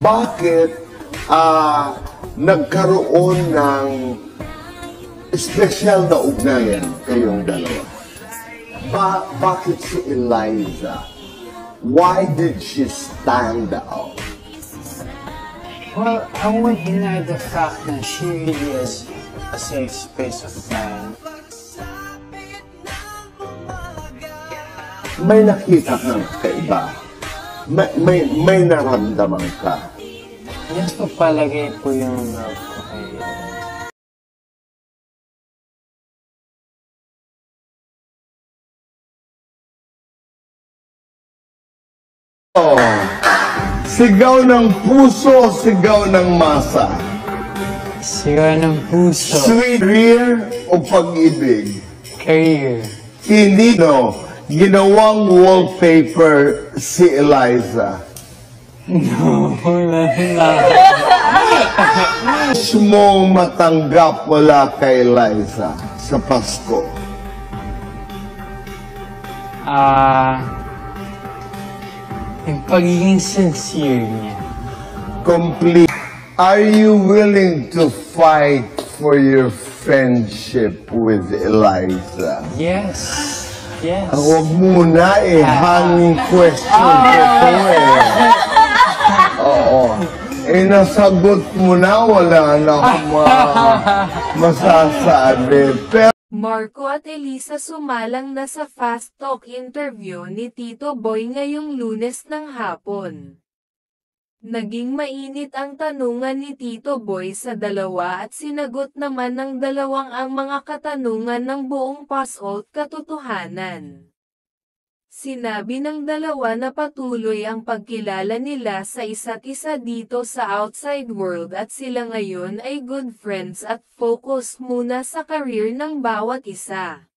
bakit nagkaroon ng special na ugnayan kayong dalawa? Bakit si Eliza? Why did she stand out? Well, I won't deny the fact that she really is a safe space of mine. May nakita kang kaiba? May naramdaman ka? Yes po, palagay po yung love ko kay Sigaw ng puso, sigaw ng masa. Sigaw ng puso. Sweet career o pag-ibig? Career. Kinino ginawang wallpaper si Eliza? No, wala. Gusto mong matanggap mula kay Eliza sa Pasko? Yung pagiging sincere niya. Complete. Are you willing to fight for your friendship with Eliza? Yes. Yes. Huwag muna hanging question ito Oo. Nasagot mo na, wala na akong masasabi. Pero Marco at Eliza sumalang na sa Fast Talk interview ni Tito Boy ngayong Lunes ng hapon. Naging mainit ang tanungan ni Tito Boy sa dalawa at sinagot naman ng dalawang ang mga katanungan ng buong Pasolt katotohanan. Sinabi ng dalawa na patuloy ang pagkilala nila sa isa't isa dito sa outside world at sila ngayon ay good friends at focus muna sa career ng bawat isa.